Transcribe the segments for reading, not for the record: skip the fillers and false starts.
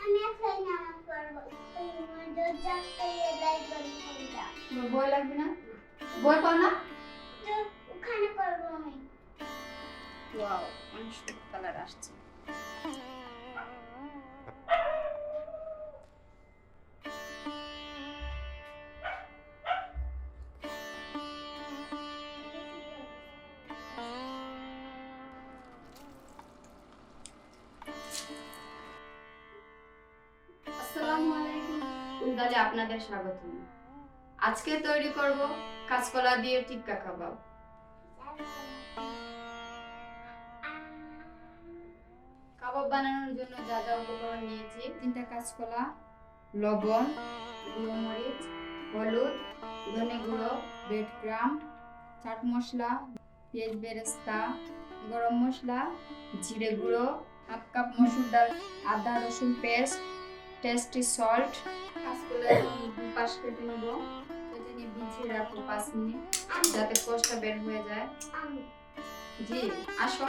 আমি একাই নামাজ পড়বো দরজাতে এলাই করবো তোমার বই লাগবে না? বই পড় না? তো ওখানে করবো আমি ওয়াও, অনেক সুন্দর কালার আসছে। আসসালামু আলাইকুম, উদ্দালে আপনাদের স্বাগতম। আজকে তৈরি করব কাঁচকলা দিয়ে টিক্কা কাবাব। কাবাব বানানোর জন্য যা যা উপকরণ নিয়েছি: 3টা কাঁচকলা, লবণ, গুঁড়ো মরিচ, হলুদ, ধনে গুঁড়ো, ব্রেড ক্রাম, চাট মশলা, পেঁয়াজ বেরেস্তা, গরম মশলা, জিরে গুঁড়ো, হাফ কাপ মসুর ডাল, আদা রসুন পেস্ট, টেস্টি সল্ট। কাঁচকলা পাশ কেটে নেব, কেটে নিয়ে ভিজিয়ে রাখবো 5 মিনিট যাতে কষটা বের হয়ে যায়। জি আসো,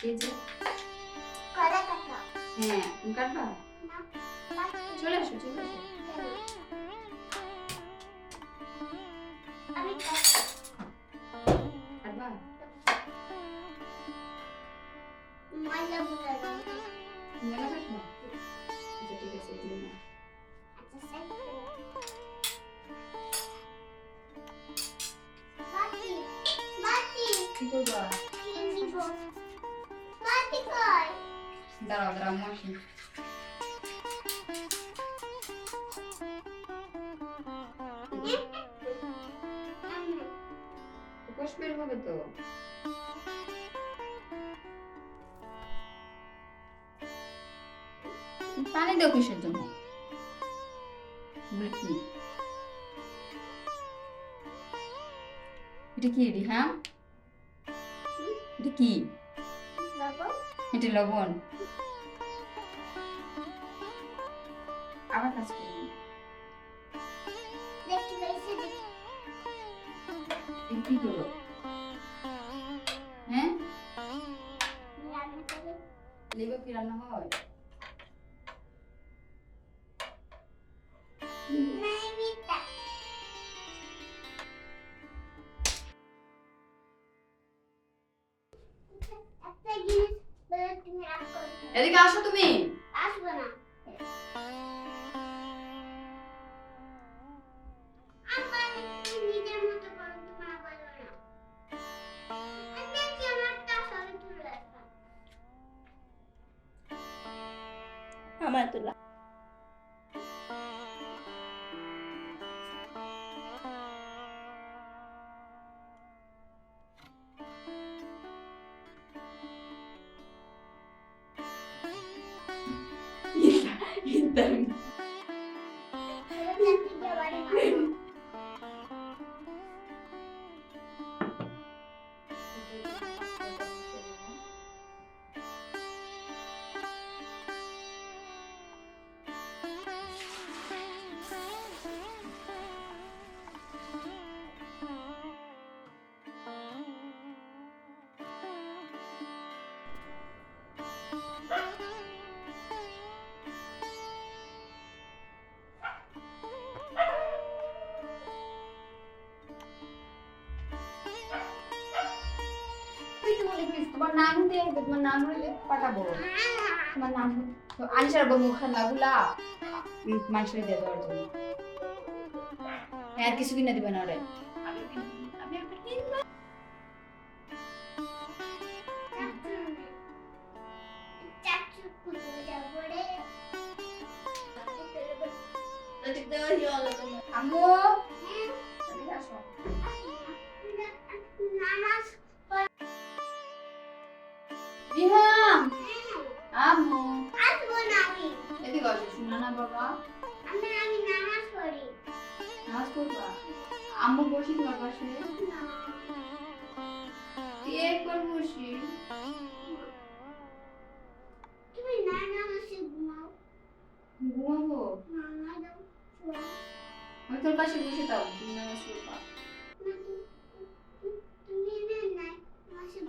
এই যে কলা কাটা হ্যাঁ তুমি কাটবা, না চলে আসো চলে আসো। আমি কাটবা ময়লা বুঝা তুমি না কাটবা? আচ্ছা ঠিক আছে, এই যে নাও। আচ্ছা সাইড বাটি বাটি কি করবা? কি নিব বাটি কই দাঁড়াও দাঁড়াও মশি। কোষ বের হবে তো। পানি দাও কিসের জন্য? বলে কি এটা? কি রিহাম? এটা কি? বাবা এটা লবণ। আবার কাজ করুন। দেখি বেশি দেখি এটা কি করো? হ্যাঁ রান্না করে লেবু কি রান্না হয়? নাই মিটা একটা জিনিস বলে তুমি রাগ করবে এদিকে আসো তুমি। আসবো না আমার নিজের মতো করো তোমার বলো না আমি কি আমারটা সবই তুলে রাখলাম আমার তুলা ইন্টারনেট তোমার নাম দিয়ে তোমার নাম হলে পাঠাবো। তোমার নাম তো আনসার বাবু খালাগুলা মানুষের দিয়ে দেওয়ার জন্য। আর কিছু কিনে দিবে না রে। আমি একটা কিনবো। চাচু কুকুর যাবো রে আম্মু এদিকে আসো। নামাজ রিহাম আম্মু আসবো না আমি এদিকে আসো। শোনা না বাবা, আমি নামাজ পড়ি নামাজ পড়বা? আম্মু বসি তোমার পাশে। না কে কোন বসি? তুমি না নামাজে ঘুমাও ঘুমাবো? না দাও শোয়া আমি তোর পাশে বসে থাকবো, তুমি নামাজ পড়বা। তুমি না নামাজে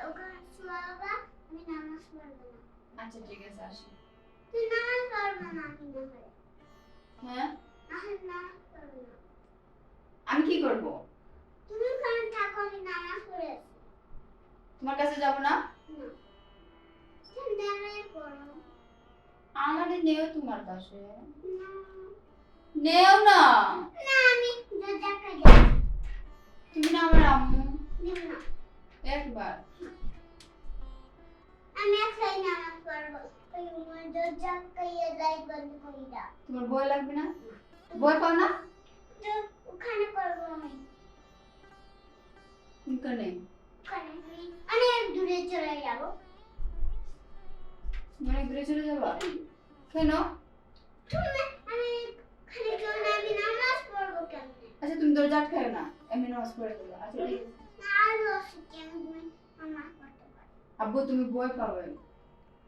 ওখানে শোয়াবা আমি নামাজ পড়বো না আচ্ছা ঠিক আছে আসি। তুই নামাজ পড়বো না আমি না হয়। হ্যাঁ নামাজ পড়বো না। আমি কি করব? তুমি ওখানে থাকো, আমি নামাজ পড়ে আসি। তোমার কাছে যাব না? না। সন্ধ্যাবেলায় পড়ো। আমারে নেও তোমার কাছে। না। নেও না। না, আমি দরজা কাছে যাই। তুমি না আমার আম্মু। নেব না। একবার। আমি একলাই নামাজ পড়বো। ওই দরজা কাছে যাই বন্ধ করে দাও। তোমার ভয় লাগবে না? ভয় পাও না? তো ওখানে পড়বো আমি। ওখানে ওখানে আমি অনেক দূরে চলে যাবো। মানে ঘুরে চলে যাবা? কেন? আমি খালি চলে আমি নামাজ পড়বো কেমনে? আচ্ছা তুমি দরজা আটকাও না, এমনি নামাজ পড়ে দেবো। আচ্ছা ঠিক আছে। আর রসি কেমন নামাজ পড়তে পারি? আব্বু তুমি ভয় পাবে।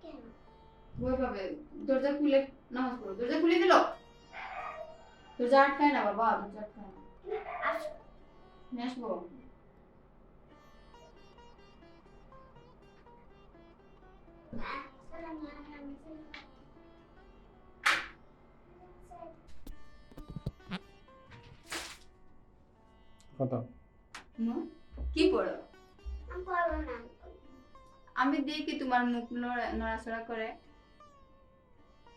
কেন? ভয় পাবে। দরজা খুলে নামাজ পড়ো। দরজা খুলে দিল। দরজা আটকায় না বাবা, দরজা আটকায় না। আসো। নিয়ে আসবো। আসসালামু আলাইকুম। কত? কি পড়ো? আমি পড়বো না। আমি দেখি তোমার মুখ নড়াচড়া করে।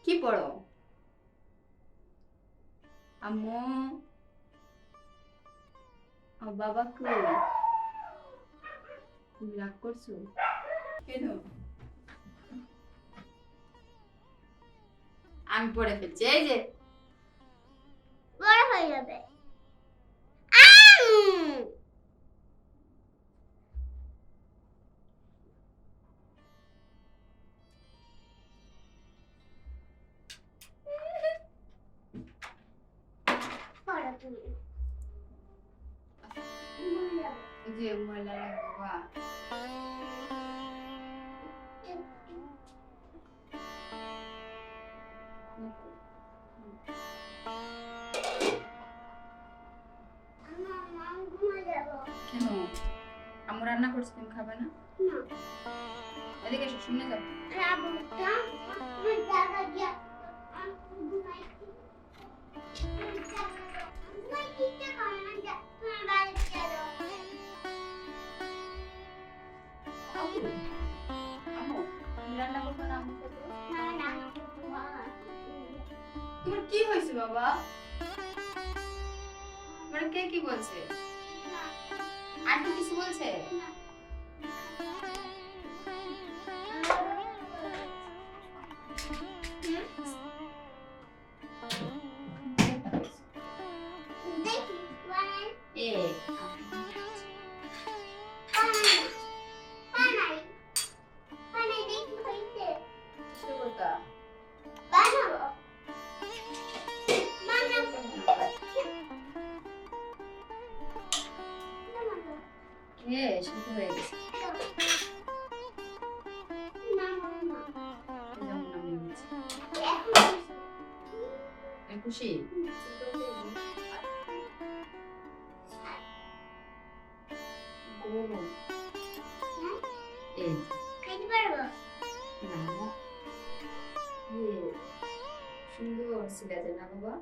কি পড়ো? আম্মু বাবা কই? তুমি রাগ করছো কেন? আমি পড়ে ফেলছি, এই যে বড় হয়ে যাবে। পড়ো তুমি। এই যে ময়লা লাগে বাবা। আমি ঘুমিয়ে যাবো। কেন? আম্মু রান্না করছে, তুমি খাবে না? না। এদিকে এসো, শুনে যাও। রাবুটা আমার জায়গা দিয়া আমি ঘুমাই। ঘুমাই দিতে পারো না, তোমার বাড়িতে চলো। আম্মু তুমি রান্না করবে না? আম্মু করবে? না, না, বাবা। তোমার কি হয়েছে বাবা? মানে কে কি বলছে? না, আন্টি কিছু বলছে? না। দেখি, বানাই, এ বানাই, বানাই, বানাই দেখি হয়েছে। সুগতা বানাবো, বানাবো। এ শুরু হয়ে গেছে। না, না, না। যেমন আমি বলছি। এখন আমি খুশি। গরম। এই খাইতে পারবো? না এ সুন্দর সিলাতে না বাবা।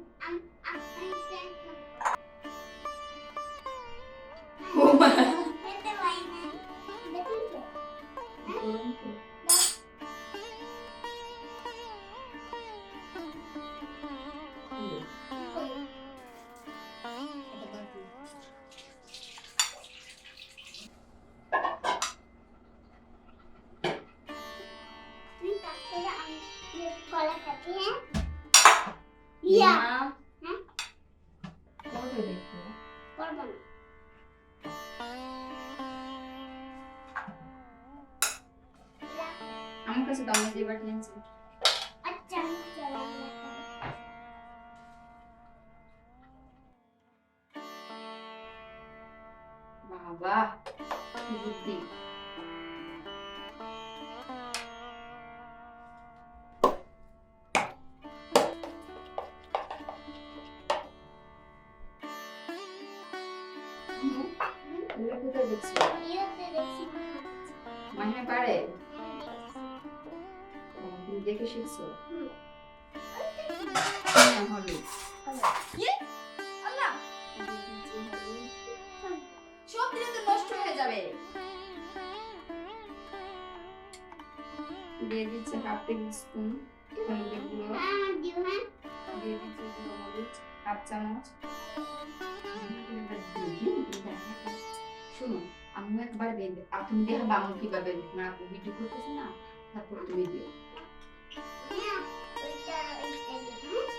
ও মা খেতে পারি না। দেখুন তো। গরম তো। তুমি তারপরে আমি কলা খাচ্ছি, হ্যাঁ? ইয়া। হ্যাঁ? কত দেখো? করবো না। ইয়া। আমার কাছে তো আমরা যে বাটি আনছি। আচ্ছা, আমি চলে গেলাম। বাবা কি বুদ্ধি। তুমি কোথায় দেখছো? ইয়েতে দেখছি মা খাচ্ছে। মাহিমা পারে? আমি দেখছি। ও, তুমি দেখে শিখছো? হুম। না হলুদ কি আল্লাহ সব দিলে তো নষ্ট হয়ে যাবে দিয়ে দিচ্ছে হাফ টেবিল স্পুন হলুদের গুঁড়ো দিয়ে দিচ্ছে গুঁড়ো মরিচ হাফ চামচ শুনো আমি একবার বেঁধে তুমি দেখো বামন কিভাবে না ভিডিও করতেছে না তারপর তুমি দিও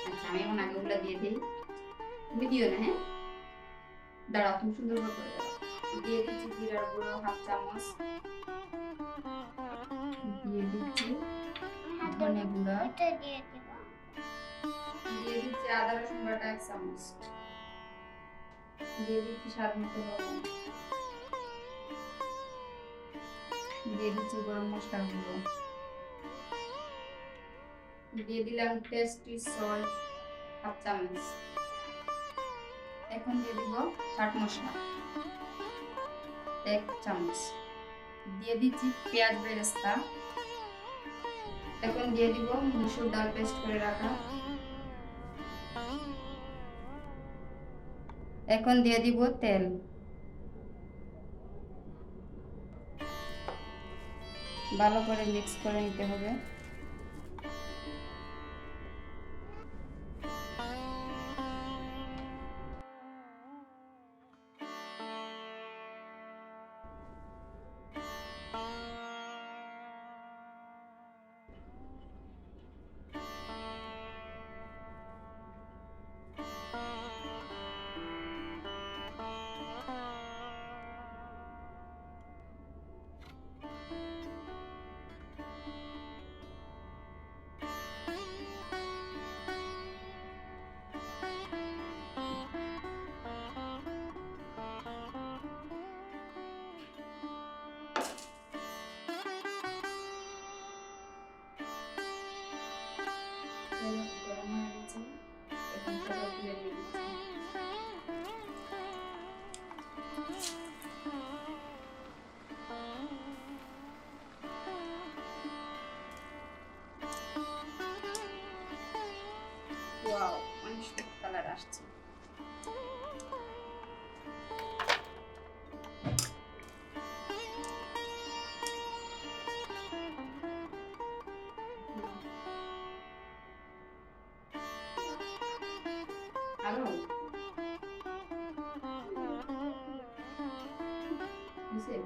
আচ্ছা আমি এখন আগে ওগুলো দিয়ে দিই তুমি দিও না হ্যাঁ দাঁড়াও তুমি সুন্দর করে দাও দিয়ে দিচ্ছি জিরার গুঁড়ো হাফ চামচ দিয়ে দিচ্ছি ধনে গুঁড়ো দিয়ে দিচ্ছি আদা রসুন বাটা 1 চামচ দিয়ে দিচ্ছি স্বাদ মতো লবণ দিয়ে দিচ্ছি গরম মশলা গুঁড়ো দিয়ে দিলাম টেস্টি সল্ট হাফ চামচ এখন দিয়ে দিব চাট মশলা 1 চামচ দিয়ে দিচ্ছি পেঁয়াজ বেরেস্তা এখন দিয়ে দিব মসুর ডাল পেস্ট করে রাখা এখন দিয়ে দিব তেল ভালো করে মিক্স করে নিতে হবে গরম হয়ে গেছে এখন সব তুলে দিয়ে দিচ্ছি ওয়াও অনেক সুন্দর কালার আসছে আরো দিছে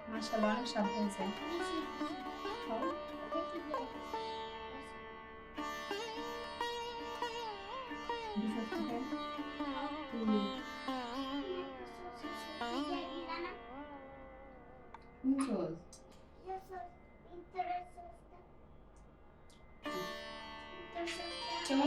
মাশাআল্লাহ অনেক স্বাদ হয়েছে শুনছো